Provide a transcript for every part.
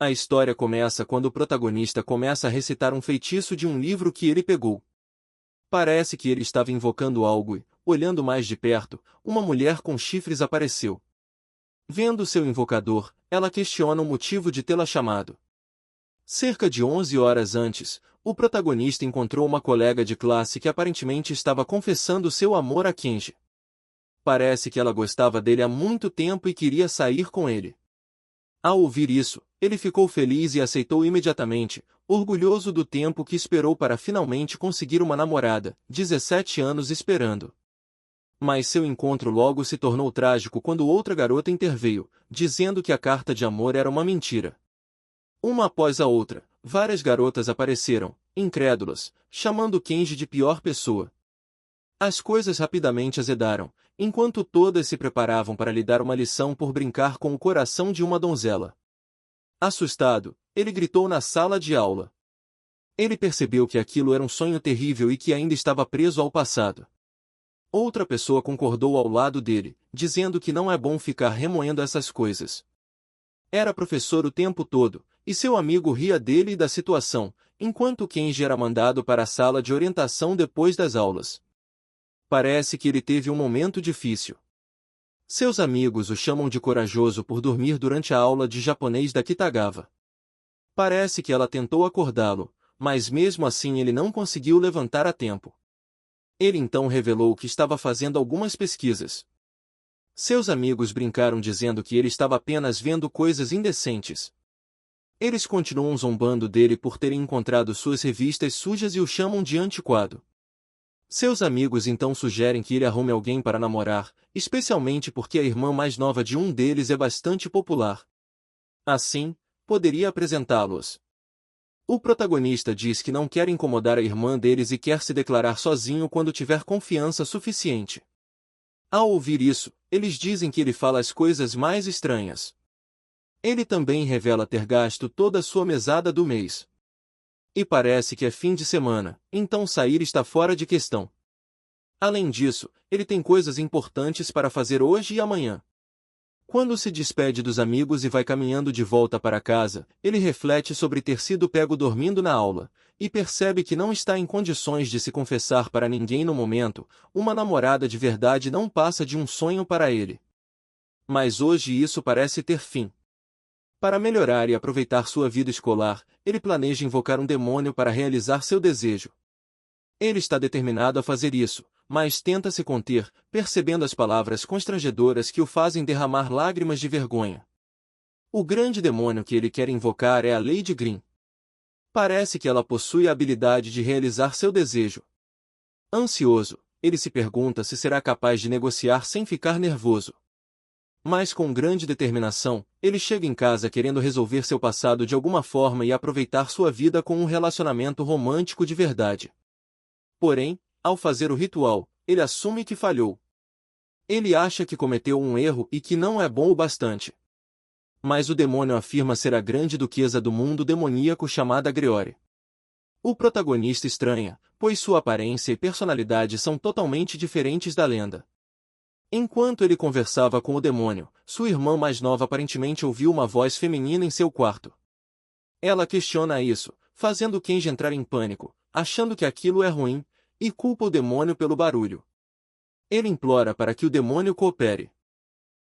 A história começa quando o protagonista começa a recitar um feitiço de um livro que ele pegou. Parece que ele estava invocando algo e, olhando mais de perto, uma mulher com chifres apareceu. Vendo seu invocador, ela questiona o motivo de tê-la chamado. Cerca de 11 horas antes, o protagonista encontrou uma colega de classe que aparentemente estava confessando seu amor a Kenji. Parece que ela gostava dele há muito tempo e queria sair com ele. Ao ouvir isso, ele ficou feliz e aceitou imediatamente, orgulhoso do tempo que esperou para finalmente conseguir uma namorada, 17 anos esperando. Mas seu encontro logo se tornou trágico quando outra garota interveio, dizendo que a carta de amor era uma mentira. Uma após a outra, várias garotas apareceram, incrédulas, chamando Kenji de pior pessoa. As coisas rapidamente azedaram, enquanto todas se preparavam para lhe dar uma lição por brincar com o coração de uma donzela. Assustado, ele gritou na sala de aula. Ele percebeu que aquilo era um sonho terrível e que ainda estava preso ao passado. Outra pessoa concordou ao lado dele, dizendo que não é bom ficar remoendo essas coisas. Era professor o tempo todo, e seu amigo ria dele e da situação, enquanto Kenji era mandado para a sala de orientação depois das aulas. Parece que ele teve um momento difícil. Seus amigos o chamam de corajoso por dormir durante a aula de japonês da Kitagawa. Parece que ela tentou acordá-lo, mas mesmo assim ele não conseguiu levantar a tempo. Ele então revelou que estava fazendo algumas pesquisas. Seus amigos brincaram dizendo que ele estava apenas vendo coisas indecentes. Eles continuam zombando dele por terem encontrado suas revistas sujas e o chamam de antiquado. Seus amigos então sugerem que ele arrume alguém para namorar, especialmente porque a irmã mais nova de um deles é bastante popular. Assim, poderia apresentá-los. O protagonista diz que não quer incomodar a irmã deles e quer se declarar sozinho quando tiver confiança suficiente. Ao ouvir isso, eles dizem que ele fala as coisas mais estranhas. Ele também revela ter gasto toda a sua mesada do mês. E parece que é fim de semana, então sair está fora de questão. Além disso, ele tem coisas importantes para fazer hoje e amanhã. Quando se despede dos amigos e vai caminhando de volta para casa, ele reflete sobre ter sido pego dormindo na aula, e percebe que não está em condições de se confessar para ninguém no momento. Uma namorada de verdade não passa de um sonho para ele. Mas hoje isso parece ter fim. Para melhorar e aproveitar sua vida escolar, ele planeja invocar um demônio para realizar seu desejo. Ele está determinado a fazer isso, mas tenta se conter, percebendo as palavras constrangedoras que o fazem derramar lágrimas de vergonha. O grande demônio que ele quer invocar é a Lady Green. Parece que ela possui a habilidade de realizar seu desejo. Ansioso, ele se pergunta se será capaz de negociar sem ficar nervoso. Mas com grande determinação, ele chega em casa querendo resolver seu passado de alguma forma e aproveitar sua vida com um relacionamento romântico de verdade. Porém, ao fazer o ritual, ele assume que falhou. Ele acha que cometeu um erro e que não é bom o bastante. Mas o demônio afirma ser a grande duquesa do mundo demoníaco chamada Greore. O protagonista estranha, pois sua aparência e personalidade são totalmente diferentes da lenda. Enquanto ele conversava com o demônio, sua irmã mais nova aparentemente ouviu uma voz feminina em seu quarto. Ela questiona isso, fazendo Kenji entrar em pânico, achando que aquilo é ruim, e culpa o demônio pelo barulho. Ele implora para que o demônio coopere.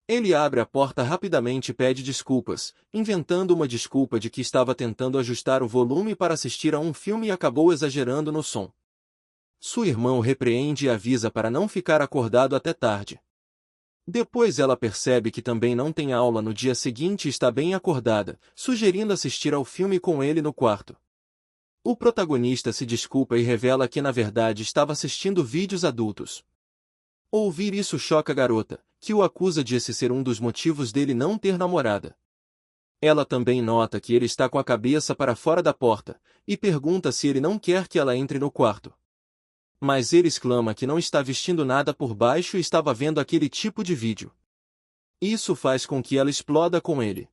Ele abre a porta rapidamente e pede desculpas, inventando uma desculpa de que estava tentando ajustar o volume para assistir a um filme e acabou exagerando no som. Sua irmã o repreende e avisa para não ficar acordado até tarde. Depois ela percebe que também não tem aula no dia seguinte e está bem acordada, sugerindo assistir ao filme com ele no quarto. O protagonista se desculpa e revela que na verdade estava assistindo vídeos adultos. Ouvir isso choca a garota, que o acusa de esse ser um dos motivos dele não ter namorada. Ela também nota que ele está com a cabeça para fora da porta, e pergunta se ele não quer que ela entre no quarto. Mas ele exclama que não está vestindo nada por baixo e estava vendo aquele tipo de vídeo. Isso faz com que ela exploda com ele.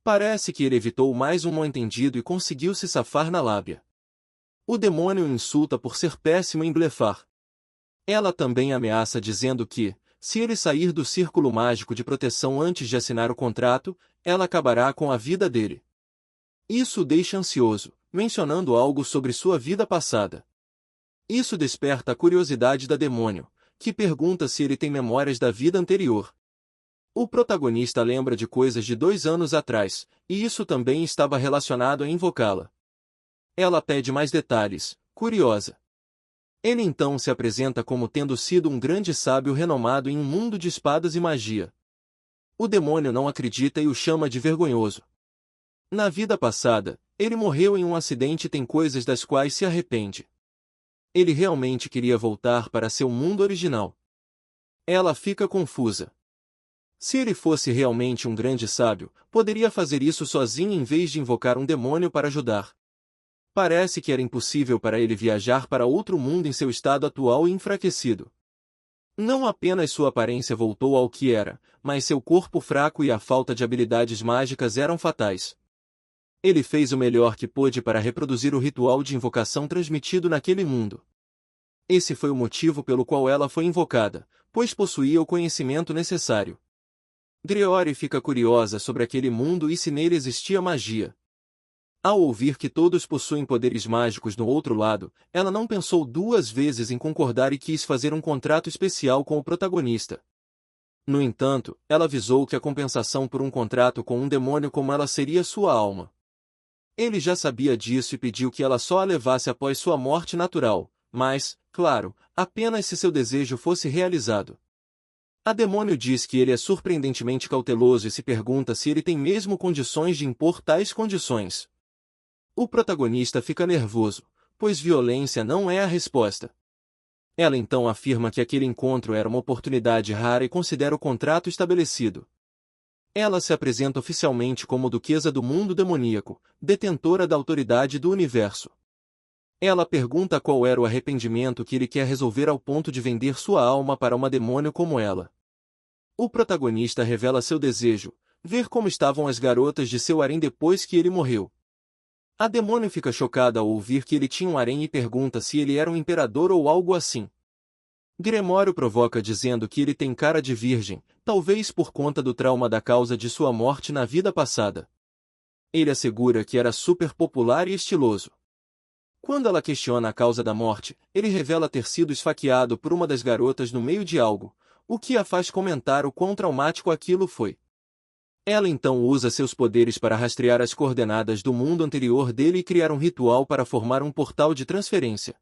Parece que ele evitou mais um mal-entendido e conseguiu se safar na lábia. O demônio o insulta por ser péssimo em blefar. Ela também ameaça dizendo que, se ele sair do círculo mágico de proteção antes de assinar o contrato, ela acabará com a vida dele. Isso o deixa ansioso, mencionando algo sobre sua vida passada. Isso desperta a curiosidade da demônio, que pergunta se ele tem memórias da vida anterior. O protagonista lembra de coisas de 2 anos atrás, e isso também estava relacionado a invocá-la. Ela pede mais detalhes, curiosa. Ele então se apresenta como tendo sido um grande sábio renomado em um mundo de espadas e magia. O demônio não acredita e o chama de vergonhoso. Na vida passada, ele morreu em um acidente e tem coisas das quais se arrepende. Ele realmente queria voltar para seu mundo original. Ela fica confusa. Se ele fosse realmente um grande sábio, poderia fazer isso sozinho em vez de invocar um demônio para ajudar. Parece que era impossível para ele viajar para outro mundo em seu estado atual e enfraquecido. Não apenas sua aparência voltou ao que era, mas seu corpo fraco e a falta de habilidades mágicas eram fatais. Ele fez o melhor que pôde para reproduzir o ritual de invocação transmitido naquele mundo. Esse foi o motivo pelo qual ela foi invocada, pois possuía o conhecimento necessário. Griori fica curiosa sobre aquele mundo e se nele existia magia. Ao ouvir que todos possuem poderes mágicos no outro lado, ela não pensou 2 vezes em concordar e quis fazer um contrato especial com o protagonista. No entanto, ela avisou que a compensação por um contrato com um demônio como ela seria sua alma. Ele já sabia disso e pediu que ela só a levasse após sua morte natural, mas, claro, apenas se seu desejo fosse realizado. A demônio diz que ele é surpreendentemente cauteloso e se pergunta se ele tem mesmo condições de impor tais condições. O protagonista fica nervoso, pois violência não é a resposta. Ela então afirma que aquele encontro era uma oportunidade rara e considera o contrato estabelecido. Ela se apresenta oficialmente como duquesa do mundo demoníaco, detentora da autoridade do universo. Ela pergunta qual era o arrependimento que ele quer resolver ao ponto de vender sua alma para uma demônio como ela. O protagonista revela seu desejo, ver como estavam as garotas de seu harém depois que ele morreu. A demônio fica chocada ao ouvir que ele tinha um harém e pergunta se ele era um imperador ou algo assim. Grimório provoca dizendo que ele tem cara de virgem, talvez por conta do trauma da causa de sua morte na vida passada. Ele assegura que era super popular e estiloso. Quando ela questiona a causa da morte, ele revela ter sido esfaqueado por uma das garotas no meio de algo, o que a faz comentar o quão traumático aquilo foi. Ela então usa seus poderes para rastrear as coordenadas do mundo anterior dele e criar um ritual para formar um portal de transferência.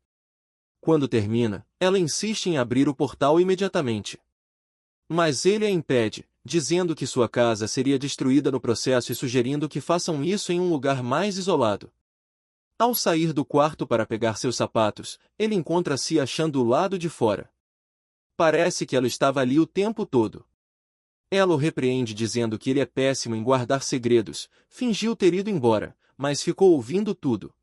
Quando termina, ela insiste em abrir o portal imediatamente. Mas ele a impede, dizendo que sua casa seria destruída no processo e sugerindo que façam isso em um lugar mais isolado. Ao sair do quarto para pegar seus sapatos, ele encontra-se achando do lado de fora. Parece que ela estava ali o tempo todo. Ela o repreende dizendo que ele é péssimo em guardar segredos, fingiu ter ido embora, mas ficou ouvindo tudo.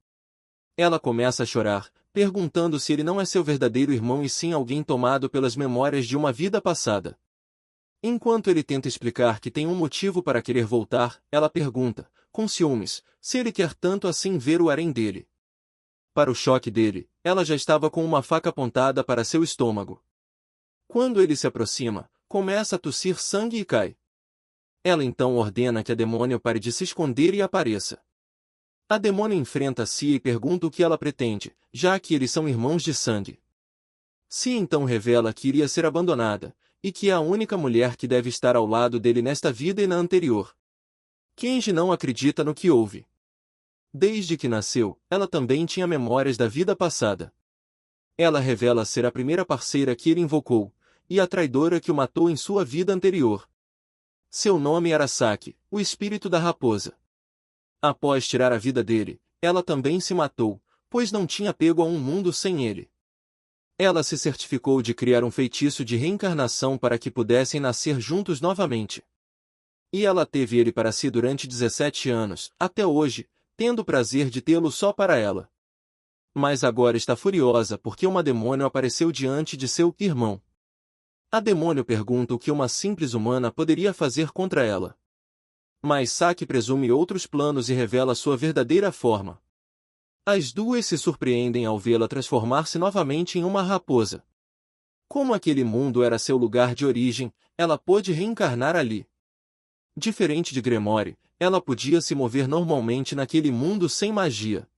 Ela começa a chorar, perguntando se ele não é seu verdadeiro irmão e sim alguém tomado pelas memórias de uma vida passada. Enquanto ele tenta explicar que tem um motivo para querer voltar, ela pergunta, com ciúmes, se ele quer tanto assim ver o harém dele. Para o choque dele, ela já estava com uma faca apontada para seu estômago. Quando ele se aproxima, começa a tossir sangue e cai. Ela então ordena que a demônio pare de se esconder e apareça. A demônio enfrenta Cia e pergunta o que ela pretende, já que eles são irmãos de sangue. Cia então revela que iria ser abandonada, e que é a única mulher que deve estar ao lado dele nesta vida e na anterior. Kenji não acredita no que ouve. Desde que nasceu, ela também tinha memórias da vida passada. Ela revela ser a primeira parceira que ele invocou, e a traidora que o matou em sua vida anterior. Seu nome era Saki, o espírito da raposa. Após tirar a vida dele, ela também se matou, pois não tinha apego a um mundo sem ele. Ela se certificou de criar um feitiço de reencarnação para que pudessem nascer juntos novamente. E ela teve ele para si durante 17 anos, até hoje, tendo o prazer de tê-lo só para ela. Mas agora está furiosa porque uma demônio apareceu diante de seu irmão. A demônio pergunta o que uma simples humana poderia fazer contra ela. Mas Saki presume outros planos e revela sua verdadeira forma. As duas se surpreendem ao vê-la transformar-se novamente em uma raposa. Como aquele mundo era seu lugar de origem, ela pôde reencarnar ali. Diferente de Gremory, ela podia se mover normalmente naquele mundo sem magia.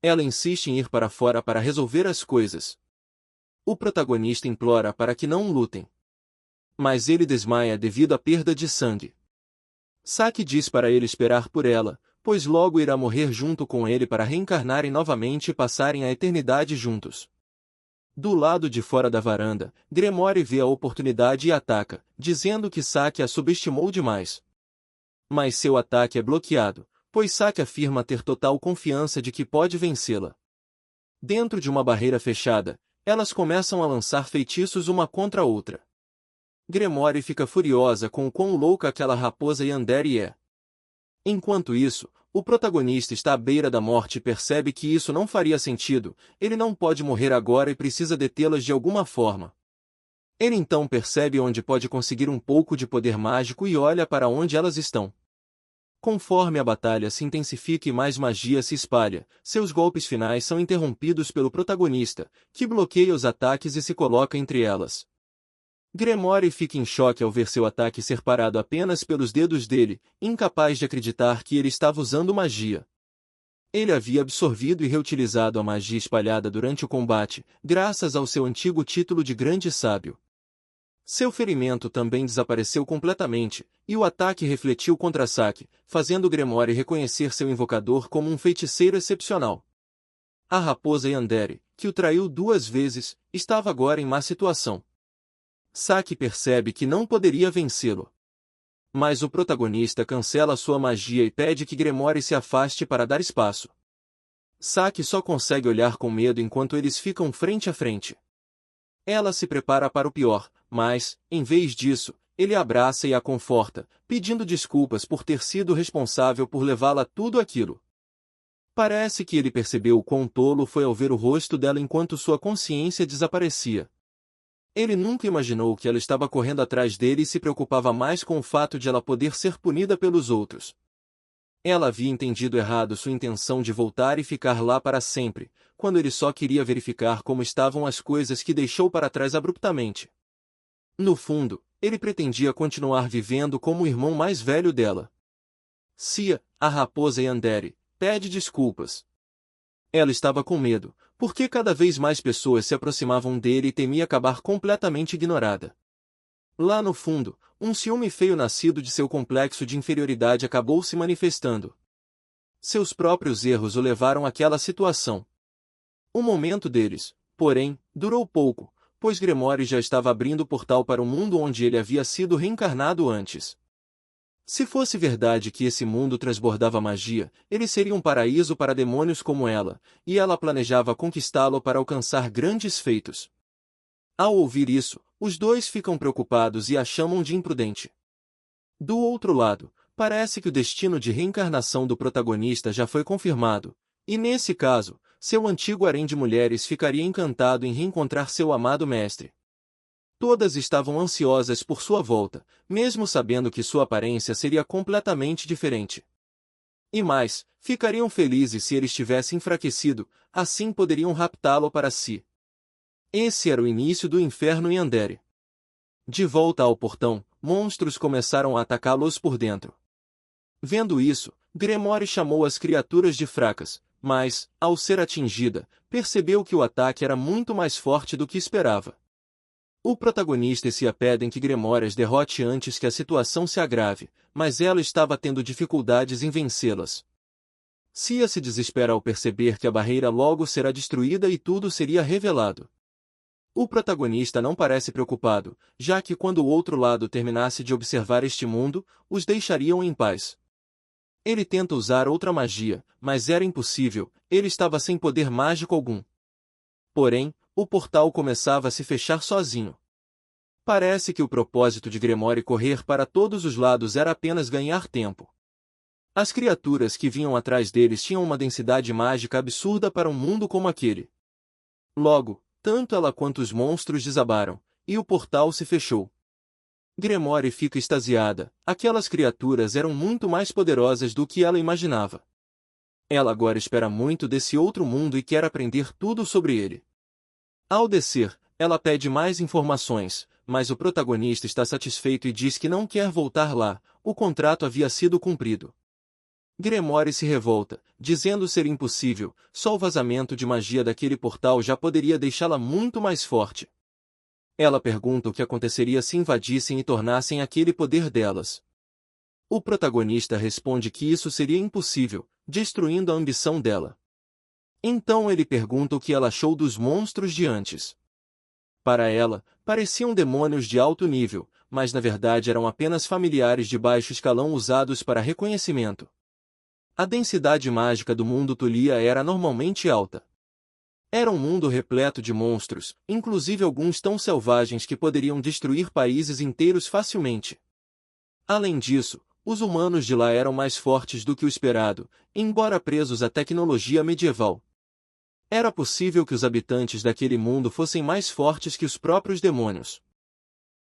Ela insiste em ir para fora para resolver as coisas. O protagonista implora para que não lutem. Mas ele desmaia devido à perda de sangue. Saki diz para ele esperar por ela, pois logo irá morrer junto com ele para reencarnarem novamente e passarem a eternidade juntos. Do lado de fora da varanda, Gremory vê a oportunidade e ataca, dizendo que Saki a subestimou demais. Mas seu ataque é bloqueado, pois Saki afirma ter total confiança de que pode vencê-la. Dentro de uma barreira fechada, elas começam a lançar feitiços uma contra a outra. Gremory fica furiosa com o quão louca aquela raposa Yandere é. Enquanto isso, o protagonista está à beira da morte e percebe que isso não faria sentido, ele não pode morrer agora e precisa detê-las de alguma forma. Ele então percebe onde pode conseguir um pouco de poder mágico e olha para onde elas estão. Conforme a batalha se intensifica e mais magia se espalha, seus golpes finais são interrompidos pelo protagonista, que bloqueia os ataques e se coloca entre elas. Gremory fica em choque ao ver seu ataque ser parado apenas pelos dedos dele, incapaz de acreditar que ele estava usando magia. Ele havia absorvido e reutilizado a magia espalhada durante o combate, graças ao seu antigo título de Grande Sábio. Seu ferimento também desapareceu completamente, e o ataque refletiu contra Saki, fazendo Gremory reconhecer seu invocador como um feiticeiro excepcional. A raposa Yandere, que o traiu 2 vezes, estava agora em má situação. Saki percebe que não poderia vencê-lo. Mas o protagonista cancela sua magia e pede que Gremory se afaste para dar espaço. Saki só consegue olhar com medo enquanto eles ficam frente a frente. Ela se prepara para o pior, mas, em vez disso, ele a abraça e a conforta, pedindo desculpas por ter sido responsável por levá-la a tudo aquilo. Parece que ele percebeu o quão tolo foi ao ver o rosto dela enquanto sua consciência desaparecia. Ele nunca imaginou que ela estava correndo atrás dele e se preocupava mais com o fato de ela poder ser punida pelos outros. Ela havia entendido errado sua intenção de voltar e ficar lá para sempre, quando ele só queria verificar como estavam as coisas que deixou para trás abruptamente. No fundo, ele pretendia continuar vivendo como o irmão mais velho dela. Cia, a raposa Yandere, pede desculpas. Ela estava com medo, porque cada vez mais pessoas se aproximavam dele e temia acabar completamente ignorada. Lá no fundo, um ciúme feio nascido de seu complexo de inferioridade acabou se manifestando. Seus próprios erros o levaram àquela situação. O momento deles, porém, durou pouco, pois Gremory já estava abrindo o portal para o mundo onde ele havia sido reencarnado antes. Se fosse verdade que esse mundo transbordava magia, ele seria um paraíso para demônios como ela, e ela planejava conquistá-lo para alcançar grandes feitos. Ao ouvir isso, os dois ficam preocupados e a chamam de imprudente. Do outro lado, parece que o destino de reencarnação do protagonista já foi confirmado, e nesse caso, seu antigo harém de mulheres ficaria encantado em reencontrar seu amado mestre. Todas estavam ansiosas por sua volta, mesmo sabendo que sua aparência seria completamente diferente. E mais, ficariam felizes se ele estivesse enfraquecido, assim poderiam raptá-lo para si. Esse era o início do inferno Yandere. De volta ao portão, monstros começaram a atacá-los por dentro. Vendo isso, Gremory chamou as criaturas de fracas, mas, ao ser atingida, percebeu que o ataque era muito mais forte do que esperava. O protagonista e Cia pedem que Gremory as derrote antes que a situação se agrave, mas ela estava tendo dificuldades em vencê-las. Cia se desespera ao perceber que a barreira logo será destruída e tudo seria revelado. O protagonista não parece preocupado, já que quando o outro lado terminasse de observar este mundo, os deixariam em paz. Ele tenta usar outra magia, mas era impossível, ele estava sem poder mágico algum. Porém, o portal começava a se fechar sozinho. Parece que o propósito de Gremory correr para todos os lados era apenas ganhar tempo. As criaturas que vinham atrás deles tinham uma densidade mágica absurda para um mundo como aquele. Logo, tanto ela quanto os monstros desabaram, e o portal se fechou. Gremory fica extasiada, aquelas criaturas eram muito mais poderosas do que ela imaginava. Ela agora espera muito desse outro mundo e quer aprender tudo sobre ele. Ao descer, ela pede mais informações, mas o protagonista está satisfeito e diz que não quer voltar lá, o contrato havia sido cumprido. Grimoire se revolta, dizendo ser impossível, só o vazamento de magia daquele portal já poderia deixá-la muito mais forte. Ela pergunta o que aconteceria se invadissem e tornassem aquele poder delas. O protagonista responde que isso seria impossível, destruindo a ambição dela. Então ele pergunta o que ela achou dos monstros de antes. Para ela, pareciam demônios de alto nível, mas na verdade eram apenas familiares de baixo escalão usados para reconhecimento. A densidade mágica do mundo Tulia era normalmente alta. Era um mundo repleto de monstros, inclusive alguns tão selvagens que poderiam destruir países inteiros facilmente. Além disso, os humanos de lá eram mais fortes do que o esperado, embora presos à tecnologia medieval. Era possível que os habitantes daquele mundo fossem mais fortes que os próprios demônios.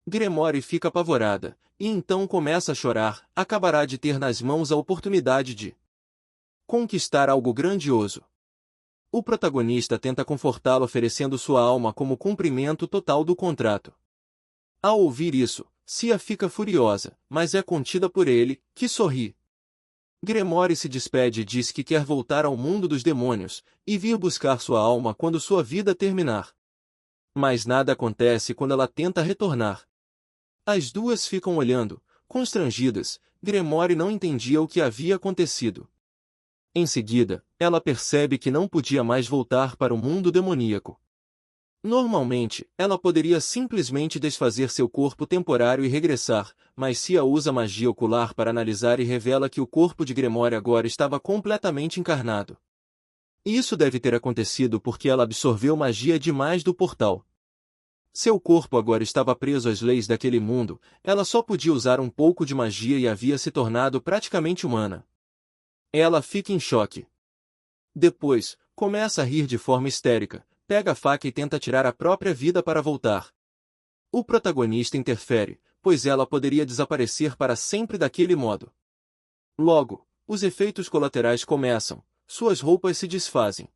Grimoire fica apavorada, e então começa a chorar. Acabará de ter nas mãos a oportunidade de conquistar algo grandioso. O protagonista tenta confortá-lo oferecendo sua alma como cumprimento total do contrato. Ao ouvir isso, Cia fica furiosa, mas é contida por ele, que sorri. Grimoire se despede e diz que quer voltar ao mundo dos demônios, e vir buscar sua alma quando sua vida terminar. Mas nada acontece quando ela tenta retornar. As duas ficam olhando, constrangidas. Grimoire não entendia o que havia acontecido. Em seguida, ela percebe que não podia mais voltar para o mundo demoníaco. Normalmente, ela poderia simplesmente desfazer seu corpo temporário e regressar, mas Cia usa magia ocular para analisar e revela que o corpo de Grimoire agora estava completamente encarnado. Isso deve ter acontecido porque ela absorveu magia demais do portal. Seu corpo agora estava preso às leis daquele mundo, ela só podia usar um pouco de magia e havia se tornado praticamente humana. Ela fica em choque. Depois, começa a rir de forma histérica, pega a faca e tenta tirar a própria vida para voltar. O protagonista interfere, pois ela poderia desaparecer para sempre daquele modo. Logo, os efeitos colaterais começam, suas roupas se desfazem.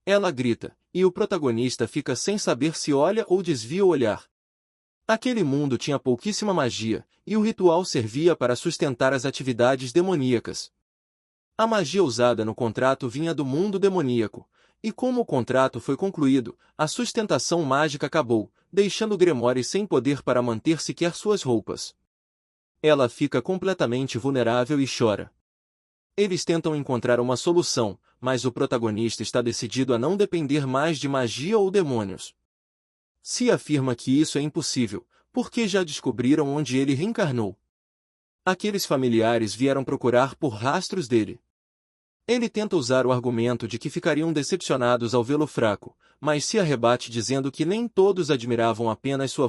Ela grita, e o protagonista fica sem saber se olha ou desvia o olhar. Aquele mundo tinha pouquíssima magia, e o ritual servia para sustentar as atividades demoníacas. A magia usada no contrato vinha do mundo demoníaco, e como o contrato foi concluído, a sustentação mágica acabou, deixando Grimoire sem poder para manter sequer suas roupas. Ela fica completamente vulnerável e chora. Eles tentam encontrar uma solução, mas o protagonista está decidido a não depender mais de magia ou demônios. Se afirma que isso é impossível, porque já descobriram onde ele reencarnou. Aqueles familiares vieram procurar por rastros dele. Ele tenta usar o argumento de que ficariam decepcionados ao vê-lo fraco, mas se rebate dizendo que nem todos admiravam apenas sua